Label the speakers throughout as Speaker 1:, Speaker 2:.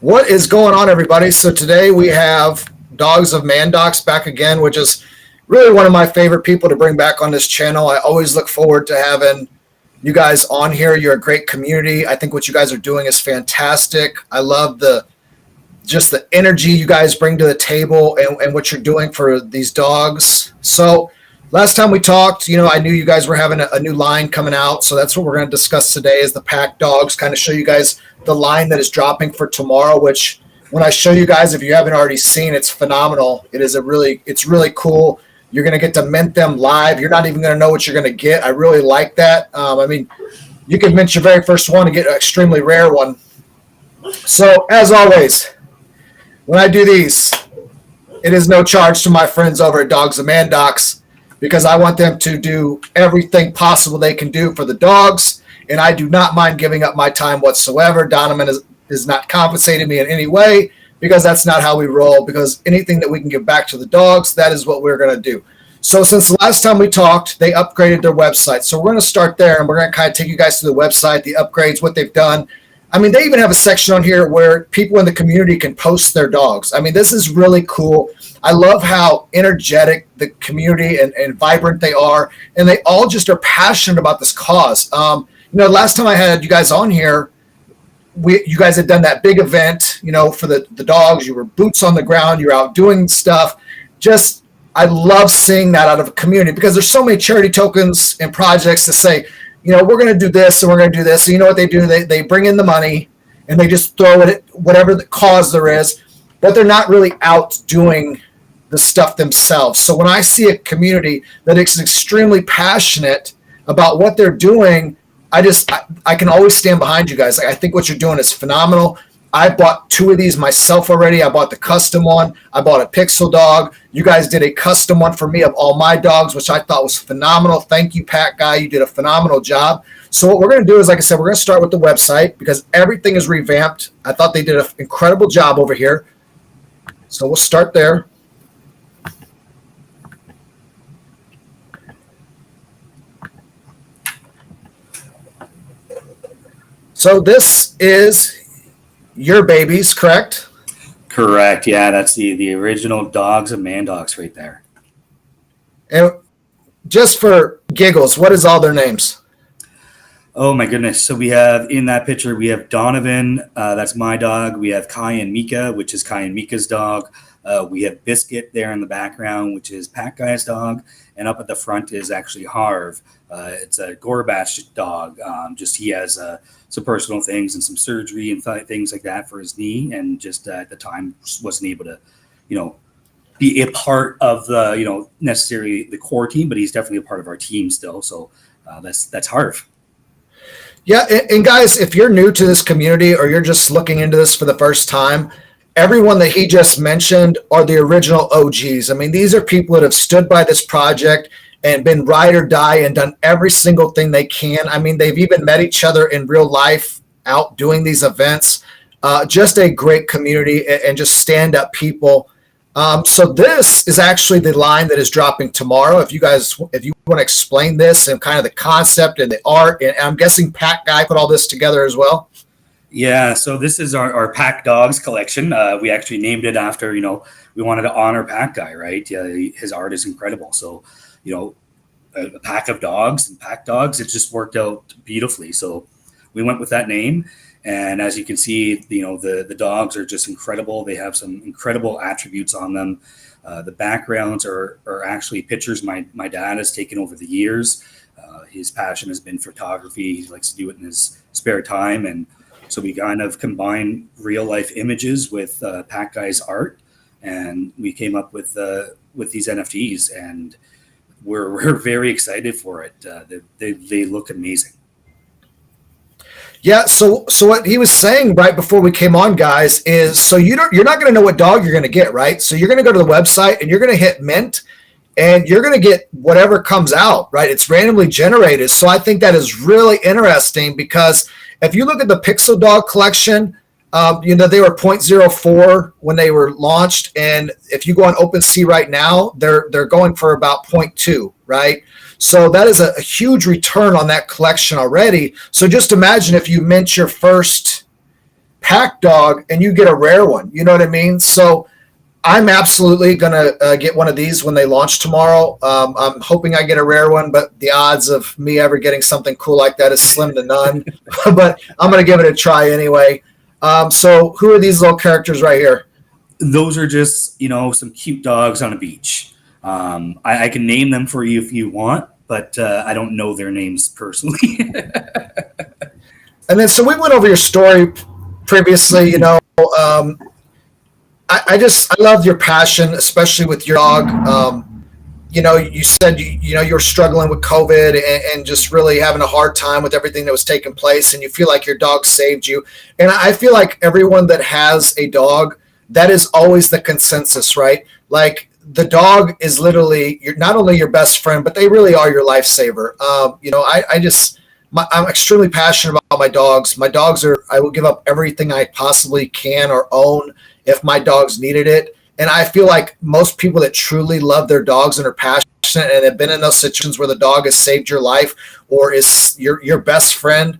Speaker 1: What is going on, everybody? So today we have Dogs of Mandox back again, which is really one of my favorite people to bring back on this channel. I always look forward to having you guys on here. You're a great community. I think what you guys are doing is fantastic. I love the energy you guys bring to the table and what you're doing for these dogs. So last time we talked, I knew you guys were having a new line coming out. So that's what we're going to discuss today is the pack dogs, kind of show you guys the line that is dropping for tomorrow, which when I show you guys, if you haven't already seen, it's phenomenal. It's really cool. You're going to get to mint them live. You're not even going to know what you're going to get. I really like that. You can mint your very first one and get an extremely rare one. So as always, when I do these, it is no charge to my friends over at Dogs of Mandox because I want them to do everything possible they can do for the dogs. And I do not mind giving up my time whatsoever. Donovan is not compensating me in any way because that's not how we roll. Because anything that we can give back to the dogs, that is what we're going to do. So since the last time we talked, they upgraded their website. So we're going to start there, and we're going to kind of take you guys to the website, the upgrades, what they've done. They even have a section on here where people in the community can post their dogs. This is really cool. I love how energetic the community and vibrant they are, and they all just are passionate about this cause. Last time I had you guys on here, you guys had done that big event, for the dogs. You were boots on the ground. You're out doing stuff. I love seeing that out of a community because there's so many charity tokens and projects to say, we're going to do this and we're going to do this. So you know what they do? They bring in the money and they just throw it at whatever the cause there is, but they're not really out doing the stuff themselves. So when I see a community that is extremely passionate about what they're doing, I can always stand behind you guys. I think what you're doing is phenomenal. I bought 2 of these myself already. I bought the custom one. I bought a pixel dog. You guys did a custom one for me of all my dogs, which I thought was phenomenal. Thank you, Pat Guy. You did a phenomenal job. So what we're going to do is, like I said, we're going to start with the website because everything is revamped. I thought they did an incredible job over here. So we'll start there. So this is your babies, correct?
Speaker 2: Correct. Yeah, that's the original Dogs of Mandox right there.
Speaker 1: And just for giggles, what is all their names?
Speaker 2: Oh my goodness. So we have in that picture, we have Donovan, that's my dog. We have Kai and Mika, which is Kai and Mika's dog. We have Biscuit there in the background, which is Pat Guy's dog. And up at the front is actually Harv. It's a Gorbash dog. He has some personal things and some surgery and things like that for his knee. And just at the time wasn't able to, be a part of the, necessarily the core team, but he's definitely a part of our team still. So that's Harv.
Speaker 1: Yeah. And guys, if you're new to this community or you're just looking into this for the first time, everyone that he just mentioned are the original OGs. These are people that have stood by this project and been ride or die and done every single thing they can. They've even met each other in real life out doing these events. Just a great community and just stand-up people. So this is actually the line that is dropping tomorrow. If you want to explain this and kind of the concept and the art, and I'm guessing Pat Guy put all this together as well.
Speaker 2: Yeah, so this is our Pack Dogs collection. We actually named it after, we wanted to honor Pack Guy, right? Yeah, his art is incredible. So, a pack of dogs and pack dogs, it just worked out beautifully. So we went with that name. And as you can see, the dogs are just incredible. They have some incredible attributes on them. The backgrounds are actually pictures my dad has taken over the years. His passion has been photography. He likes to do it in his spare time. And so we kind of combine real life images with Pack Guy's art. And we came up with these NFTs, and we're very excited for it. They look amazing.
Speaker 1: Yeah, so what he was saying right before we came on, guys, is so you're not going to know what dog you're going to get, right? So you're going to go to the website and you're going to hit mint, and you're going to get whatever comes out, right? It's randomly generated. So I think that is really interesting because if you look at the Pixel Dog collection, they were 0.04 when they were launched, and if you go on OpenSea right now, they're going for about 0.2, right? So that is a huge return on that collection already. So just imagine if you mint your first pack dog and you get a rare one. You know what I mean? So I'm absolutely going to get one of these when they launch tomorrow. I'm hoping I get a rare one, but the odds of me ever getting something cool like that is slim to none. But I'm going to give it a try anyway. So who are these little characters right here?
Speaker 2: Those are just, some cute dogs on a beach. I can name them for you if you want, but I don't know their names personally.
Speaker 1: And then, so we went over your story previously, I love your passion, especially with your dog. You said you were struggling with COVID and just really having a hard time with everything that was taking place, and you feel like your dog saved you. And I feel like everyone that has a dog, that is always the consensus, right? Like the dog is literally not only your best friend, but they really are your lifesaver. I'm extremely passionate about my dogs. My dogs I will give up everything I possibly can or own if my dogs needed it. And I feel like most people that truly love their dogs and are passionate and have been in those situations where the dog has saved your life or is your best friend,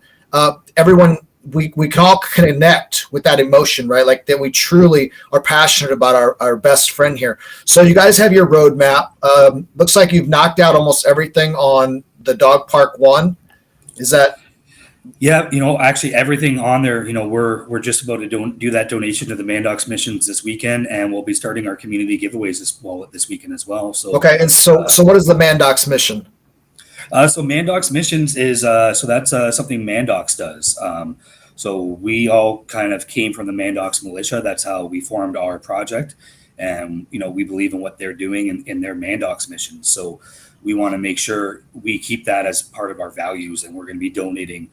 Speaker 1: everyone, we can all connect with that emotion, right? Like that we truly are passionate about our best friend here. So you guys have your roadmap. Looks like you've knocked out almost everything on the dog park one. Is that?
Speaker 2: Yeah, actually everything on there, we're just about to do that donation to the Mandox missions this weekend, and we'll be starting our community giveaways this weekend as well. So
Speaker 1: okay, and so what is the Mandox mission?
Speaker 2: So Mandox missions is that's something Mandox does. So we all kind of came from the Mandox militia. That's how we formed our project, and we believe in what they're doing in their Mandox missions. So we want to make sure we keep that as part of our values, and we're going to be donating,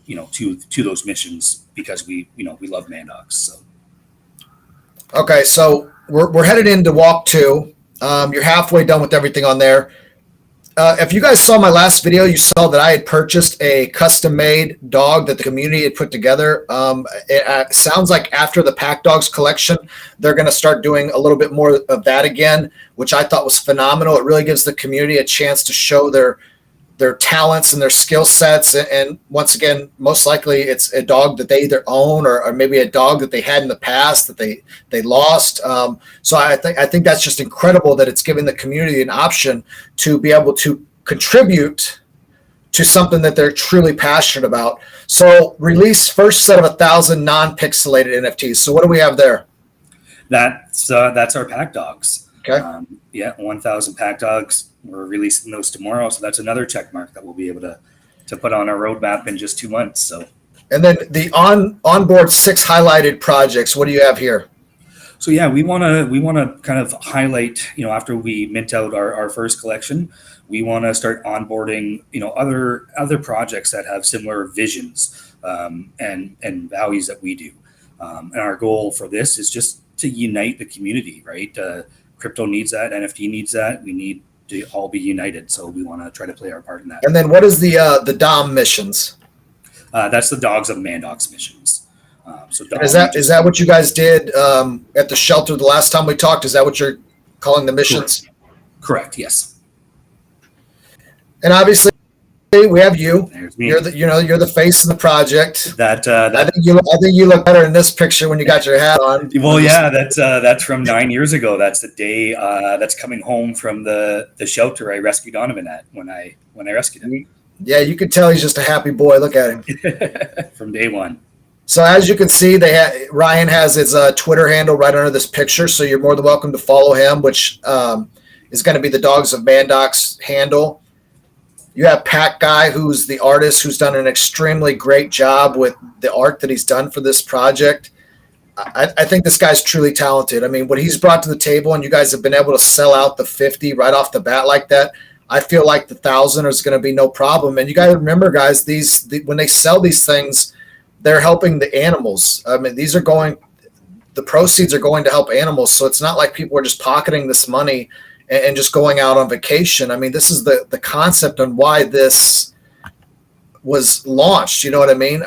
Speaker 2: to those missions because we love Mandox. So.
Speaker 1: Okay, so we're headed into walk 2. You're halfway done with everything on there. If you guys saw my last video, you saw that I had purchased a custom-made dog that the community had put together. It sounds like after the Pack Dogs collection, they're going to start doing a little bit more of that again, which I thought was phenomenal. It really gives the community a chance to show their talents and their skill sets. And once again, most likely it's a dog that they either own or maybe a dog that they had in the past that they lost. So I think that's just incredible that it's giving the community an option to be able to contribute to something that they're truly passionate about. So release first set of 1,000 non-pixelated NFTs. So what do we have there?
Speaker 2: That's our Pack Dogs.
Speaker 1: Okay.
Speaker 2: 1,000 Pack Dogs. We're releasing those tomorrow, so that's another check mark that we'll be able to put on our roadmap in just 2 months. So,
Speaker 1: and then the onboard 6 highlighted projects. What do you have here?
Speaker 2: So yeah, we want to kind of highlight. After we mint out our first collection, we want to start onboarding. Other projects that have similar visions and values that we do. And our goal for this is just to unite the community, right? Crypto needs that. NFT needs that. We need to all be united. So we want to try to play our part in that.
Speaker 1: And then what is the Dom missions?
Speaker 2: That's the Dogs of Mandox missions.
Speaker 1: Is that what you guys did at the shelter the last time we talked? Is that what you're calling the missions?
Speaker 2: Correct. Yes.
Speaker 1: And obviously we have you.
Speaker 2: There's me.
Speaker 1: You're the face of the project.
Speaker 2: I
Speaker 1: think you look better in this picture when you got your hat on.
Speaker 2: Well, yeah, that's from 9 years ago. That's the day that's coming home from the shelter I rescued Donovan at when I rescued him.
Speaker 1: Yeah, you can tell he's just a happy boy. Look at him
Speaker 2: from day one.
Speaker 1: So as you can see, Ryan has his Twitter handle right under this picture. So you're more than welcome to follow him, which is going to be the Dogs of Mandox handle. You have Pack Guy, who's the artist, who's done an extremely great job with the art that he's done for this project. I think this guy's truly talented. I mean, what he's brought to the table, and you guys have been able to sell out the 50 right off the bat like that, I feel like the 1,000 is going to be no problem. And you got to remember, guys, when they sell these things, they're helping the animals. I mean, the proceeds are going to help animals. So it's not like people are just pocketing this money and just going out on vacation. I mean, this is the concept on why this was launched. You know what I mean?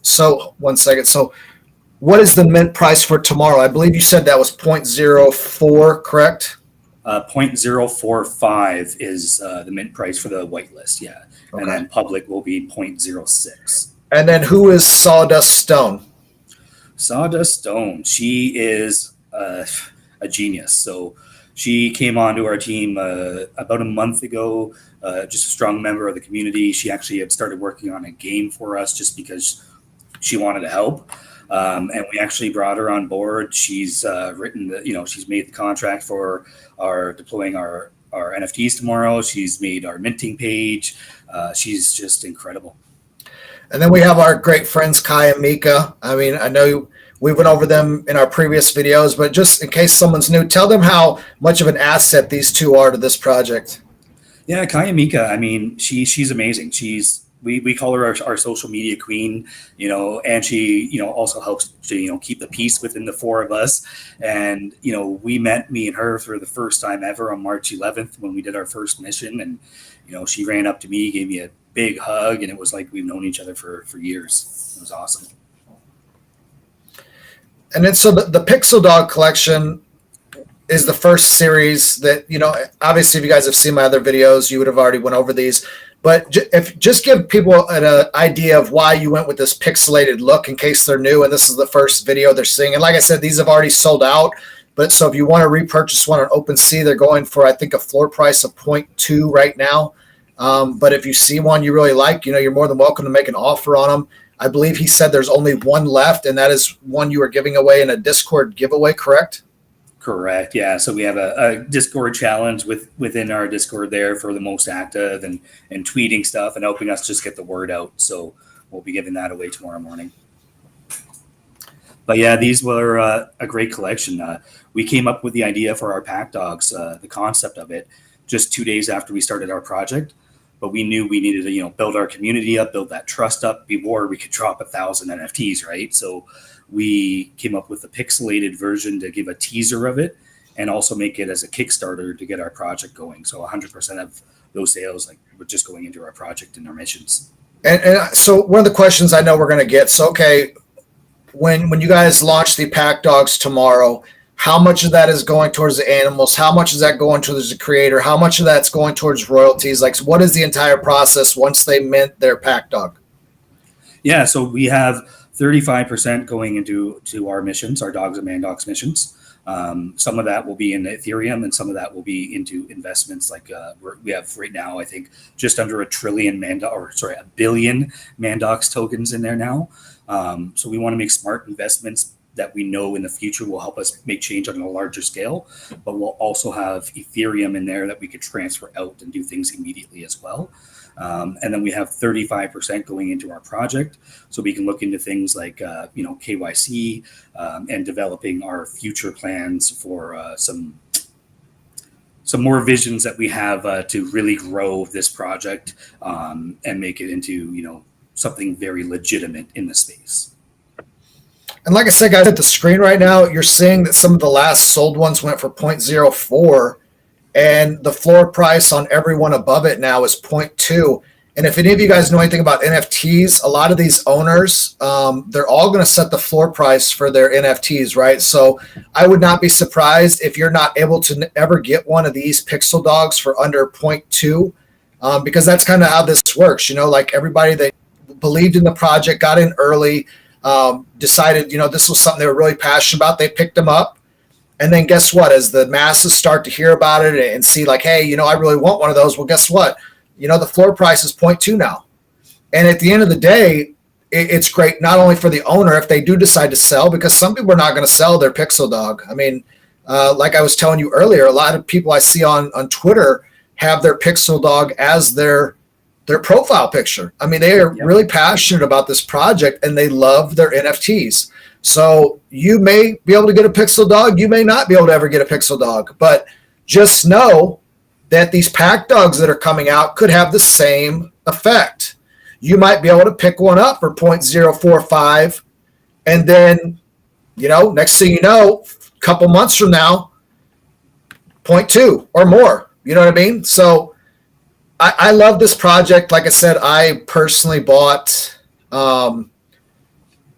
Speaker 1: So 1 second. So what is the mint price for tomorrow? I believe you said that was 0.04, correct?
Speaker 2: 0.045 is the mint price for the whitelist. Yeah. Okay. And then public will be 0.06.
Speaker 1: And then who is Sawdust Stone?
Speaker 2: Sawdust Stone. She is a genius. So she came onto our team about a month ago, just a strong member of the community. She actually had started working on a game for us just because she wanted to help. And we actually brought her on board. She's she's made the contract for our deploying our NFTs tomorrow. She's made our minting page. She's just incredible.
Speaker 1: And then we have our great friends, Kai and Mika. I mean, I know we went over them in our previous videos, but just in case someone's new, tell them how much of an asset these two are to this project.
Speaker 2: Yeah, Kai and Mika. I mean, she's amazing. We call her our social media queen, and she, also helps to, keep the peace within the four of us. And, we met, me and her, for the first time ever on March 11th when we did our first mission. And, she ran up to me, gave me a big hug, and it was like we've known each other for years. It was awesome.
Speaker 1: And then so the Pixel Dog collection is the first series that, obviously if you guys have seen my other videos, you would have already went over these. But just give people an idea of why you went with this pixelated look in case they're new and this is the first video they're seeing. And like I said, these have already sold out. But so if you want to repurchase one on OpenSea, they're going for, I think, a floor price of 0.2 right now. But if you see one you really like, you're more than welcome to make an offer on them. I believe he said there's only one left, and that is one you are giving away in a Discord giveaway, correct?
Speaker 2: Correct. Yeah. So we have a Discord challenge within our Discord there for the most active and tweeting stuff and helping us just get the word out. So we'll be giving that away tomorrow morning. But yeah, these were a great collection. We came up with the idea for our pack dogs, the concept of it, just 2 days after we started our project. But we knew we needed to, build our community up, build that trust up before we could drop 1,000 NFTs, right? So we came up with a pixelated version to give a teaser of it and also make it as a Kickstarter to get our project going. So 100% of those sales were just going into our project and our missions.
Speaker 1: And so one of the questions I know we're going to get, so okay, when you guys launch the pack dogs tomorrow, how much of that is going towards the animals? How much is that going towards the creator? How much of that's going towards royalties? Like, what is the entire process once they mint their pack dog?
Speaker 2: Yeah, so we have 35% going into our missions, our Dogs of Mandox missions. Some of that will be in Ethereum, and some of that will be into investments. We have right now, I think, just under a billion Mandox tokens in there now. So we want to make smart investments that we know in the future will help us make change on a larger scale, but we'll also have Ethereum in there that we could transfer out and do things immediately as well. And then we have 35% going into our project, so we can look into things like KYC and developing our future plans for some more visions that we have to really grow this project and make it into something very legitimate in the space.
Speaker 1: And like I said, guys, at the screen right now, you're seeing that some of the last sold ones went for 0.04, and the floor price on every one above it now is 0.2. And if any of you guys know anything about NFTs, a lot of these owners, they're all going to set the floor price for their NFTs, right? So I would not be surprised if you're not able to ever get one of these pixel dogs for under 0.2, because that's kind of how this works. Like everybody that believed in the project, got in early, decided, this was something they were really passionate about. They picked them up. And then guess what? As the masses start to hear about it and see like, hey, I really want one of those. Well, guess what? The floor price is 0.2 now. And at the end of the day, it's great not only for the owner if they do decide to sell, because some people are not going to sell their pixel dog. I mean, like I was telling you earlier, a lot of people I see on Twitter have their pixel dog as their profile picture. I mean, they are really passionate about this project and they love their NFTs. So you may be able to get a pixel dog. You may not be able to ever get a pixel dog, but just know that these pack dogs that are coming out could have the same effect. You might be able to pick one up for 0.045. And then, next thing you know, a couple months from now, 0.2 or more. You know what I mean? So I love this project. Like I said, I personally bought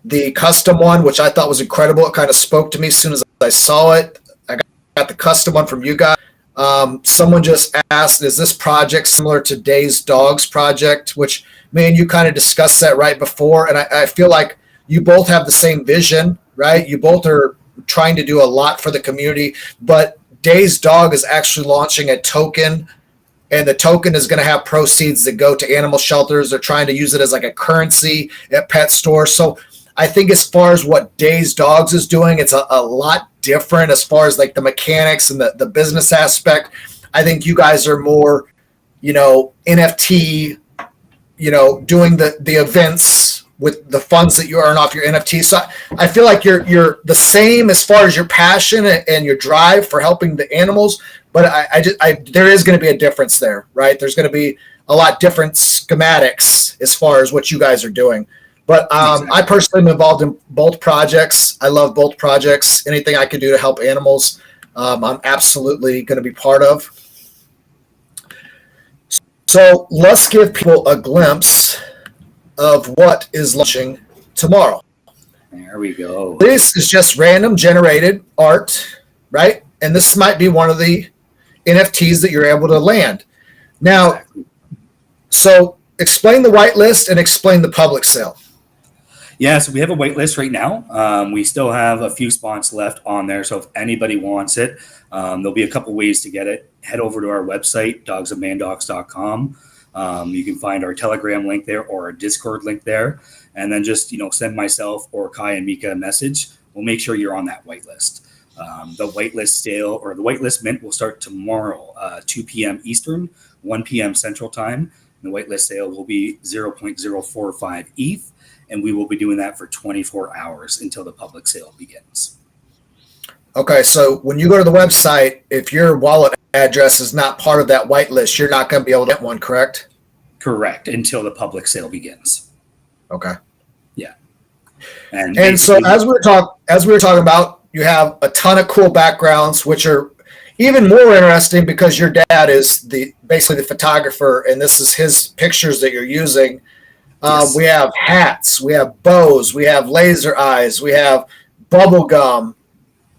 Speaker 1: the custom one, which I thought was incredible. It kind of spoke to me as soon as I saw it. I got the custom one from you guys. Someone just asked, is this project similar to Days Dogs project, which me and you kind of discussed that right before. And I feel like you both have the same vision. right? You both are trying to do a lot for the community, but Days Dog is actually launching a token, and the token is going to have proceeds that go to animal shelters. They're trying to use it as like a currency at pet stores. So I think as far as what Days Dogs is doing, it's a lot different as far as like the mechanics and the business aspect. I think you guys are more, NFT, doing the events with the funds that you earn off your NFTs. So I feel like you're the same as far as your passion and your drive for helping the animals, but there is going to be a difference there, right? There's going to be a lot different schematics as far as what you guys are doing. But
Speaker 2: Exactly.
Speaker 1: I personally am involved in both projects. I love both projects. Anything I can do to help animals, I'm absolutely going to be part of. So let's give people a glimpse of what is launching tomorrow.
Speaker 2: There we go.
Speaker 1: This is just random generated art, right? And this might be one of the NFTs that you're able to land. Now,
Speaker 2: Exactly.
Speaker 1: So explain the whitelist and explain the public sale.
Speaker 2: Yeah, so we have a wait list right now. We still have a few spots left on there. So if anybody wants it, there'll be a couple ways to get it. Head over to our website, dogsofmandox.com. You can find our Telegram link there or our Discord link there. And then just, send myself or Kai and Mika a message. We'll make sure you're on that whitelist. The whitelist sale or the whitelist mint will start tomorrow, 2 p.m. Eastern, 1 p.m. Central Time. And the whitelist sale will be 0.045 ETH. And we will be doing that for 24 hours until the public sale begins.
Speaker 1: Okay, so when you go to the website, if your wallet address is not part of that whitelist, you're not going to be able to get one, correct?
Speaker 2: Correct, until the public sale begins.
Speaker 1: Okay.
Speaker 2: Yeah.
Speaker 1: And so as we were talking about, you have a ton of cool backgrounds, which are even more interesting because your dad is basically the photographer, and this is his pictures that you're using.
Speaker 2: Yes.
Speaker 1: We have hats, we have bows, we have laser eyes, we have bubble gum,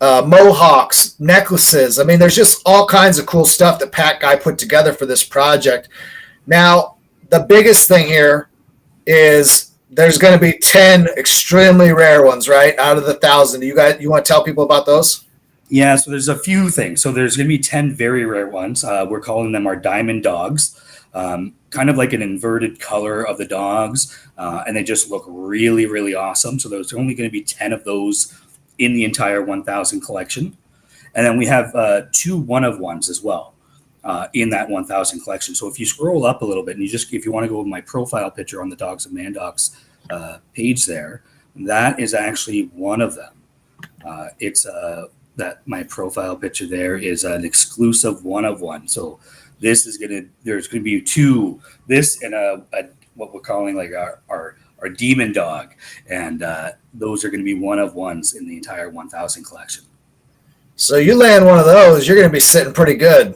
Speaker 1: mohawks, necklaces. I mean, there's just all kinds of cool stuff that Pat Guy put together for this project. Now, the biggest thing here is there's going to be 10 extremely rare ones, right, out of the 1,000. You want to tell people about those?
Speaker 2: Yeah, so there's a few things. So there's going to be 10 very rare ones. We're calling them our diamond dogs. Kind of like an inverted color of the dogs, and they just look really, really awesome. So there's only going to be 10 of those in the entire 1,000 collection. And then we have 2 one-of-ones as well in that 1,000 collection. So if you scroll up a little bit and if you want to go with my profile picture on the Dogs of Mandox page there, that is actually one of them. That my profile picture there is an exclusive one-of-one. So there's going to be 2, this and what we're calling like our demon dog. And those are going to be one-of-ones in the entire 1,000 collection.
Speaker 1: So you land one of those, you're going to be sitting pretty good.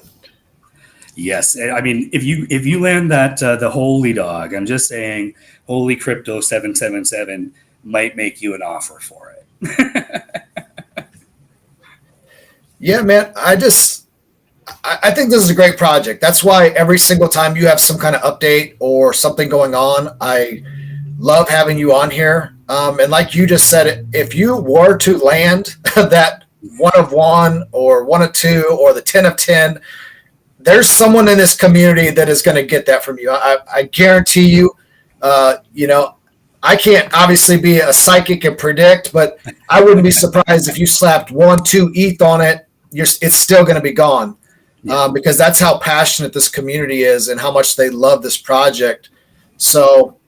Speaker 2: Yes. I mean, if you land that, the holy dog, I'm just saying holy crypto 777 might make you an offer for it.
Speaker 1: Yeah, man, I think this is a great project. That's why every single time you have some kind of update or something going on, I love having you on here. And like you just said, if you were to land that 1-of-1 or 1-of-2 or the 10-of-10, there's someone in this community that is going to get that from you. I guarantee you. I can't obviously be a psychic and predict, but I wouldn't be surprised if you slapped 1-2 ETH on it. It's still going to be gone. Because that's how passionate this community is and how much they love this project. So,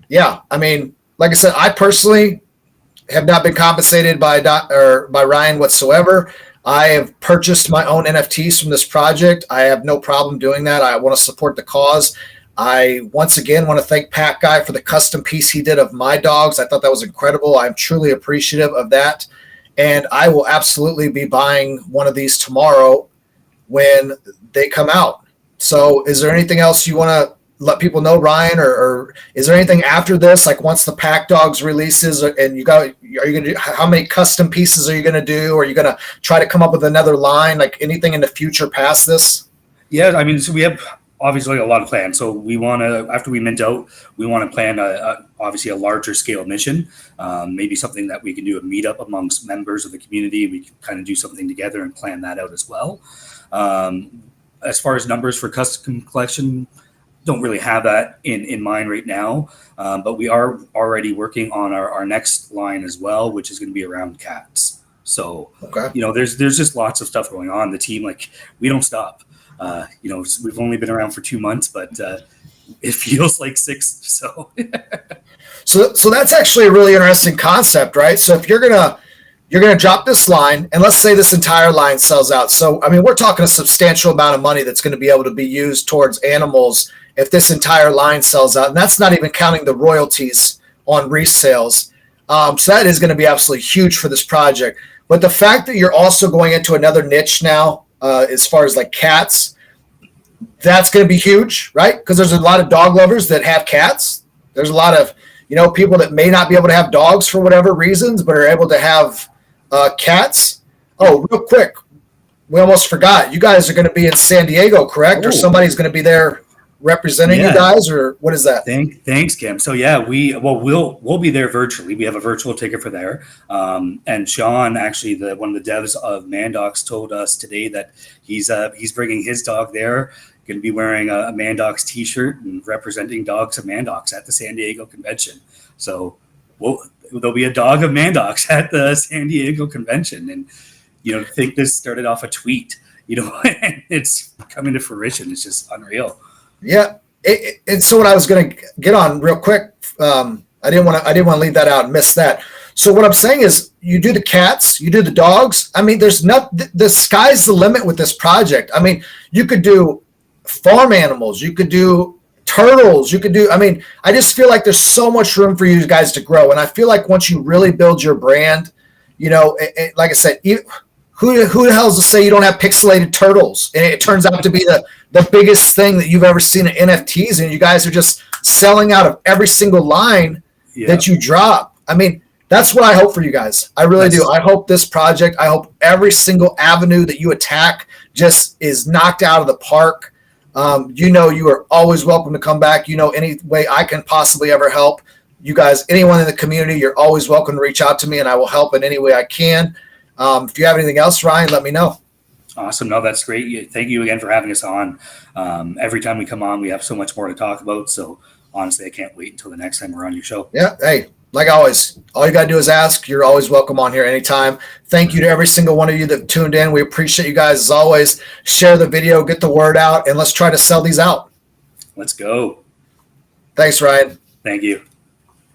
Speaker 1: yeah, I mean, like I said, I personally have not been compensated by Ryan whatsoever. I have purchased my own NFTs from this project. I have no problem doing that. I want to support the cause. I once again want to thank Pat Guy for the custom piece he did of my dogs. I thought that was incredible. I'm truly appreciative of that. And I will absolutely be buying one of these tomorrow when they come out. So is there anything else you want to let people know, Ryan, or is there anything after this? Like once the Pack Dogs releases and are you going to do, how many custom pieces are you going to do? Or are you going to try to come up with another line, like anything in the future past this?
Speaker 2: Yeah, I mean, so we have obviously a lot of plans. So we want to, after we mint out, we want to plan obviously a larger scale mission, maybe something that we can do a meetup amongst members of the community. We can kind of do something together and plan that out as well. As far as numbers for custom collection, don't really have that in mind right now, but we are already working on our next line as well, which is going to be around cats. So,
Speaker 1: Okay.
Speaker 2: there's just lots of stuff going on. The team, like, we don't stop. We've only been around for 2 months, but it feels like 6.
Speaker 1: So that's actually a really interesting concept, right? So if you're gonna drop this line, and let's say this entire line sells out. So I mean, we're talking a substantial amount of money that's going to be able to be used towards animals if this entire line sells out, and that's not even counting the royalties on resales. So that is going to be absolutely huge for this project. But the fact that you're also going into another niche now, as far as like cats, that's going to be huge, right? Because there's a lot of dog lovers that have cats. There's a lot of, people that may not be able to have dogs for whatever reasons, but are able to have cats. Oh, real quick, we almost forgot. You guys are going to be in San Diego, correct?
Speaker 2: Oh.
Speaker 1: Or somebody's going to be there representing you guys, or what is that?
Speaker 2: Thanks, Kim. So yeah, we'll be there virtually. We have a virtual ticket for there. And Sean, actually, one of the devs of Mandox, told us today that he's bringing his dog there. Going to be wearing a Mandox T-shirt and representing dogs of Mandox at the San Diego convention. So there'll be a dog of Mandox at the San Diego convention. And I think this started off a tweet. And it's coming to fruition. It's just unreal.
Speaker 1: Yeah, and so what I was going to get on real quick, I didn't want to leave that out and miss that. So what I'm saying is, you do the cats, you do the dogs. I mean, the sky's the limit with this project. I mean, you could do farm animals, you could do turtles, I just feel like there's so much room for you guys to grow. And I feel like once you really build your brand, like I said, who the hell's to say you don't have pixelated turtles? And it turns out to be the biggest thing that you've ever seen in NFTs, and you guys are just selling out of every single line that you drop. I mean, that's what I hope for you guys. I really do. I hope this project, I hope every single avenue that you attack just is knocked out of the park. You are always welcome to come back. Any way I can possibly ever help you guys, anyone in the community, you're always welcome to reach out to me, and I will help in any way I can. If you have anything else, Ryan, let me know.
Speaker 2: Awesome. No, that's great. Thank you again for having us on. Every time we come on, we have so much more to talk about. So honestly, I can't wait until the next time we're on your show.
Speaker 1: Yeah. Hey, like always, all you got to do is ask. You're always welcome on here anytime. Thank you to every single one of you that tuned in. We appreciate you guys as always. Share the video, get the word out, and let's try to sell these out.
Speaker 2: Let's go.
Speaker 1: Thanks, Ryan.
Speaker 2: Thank you.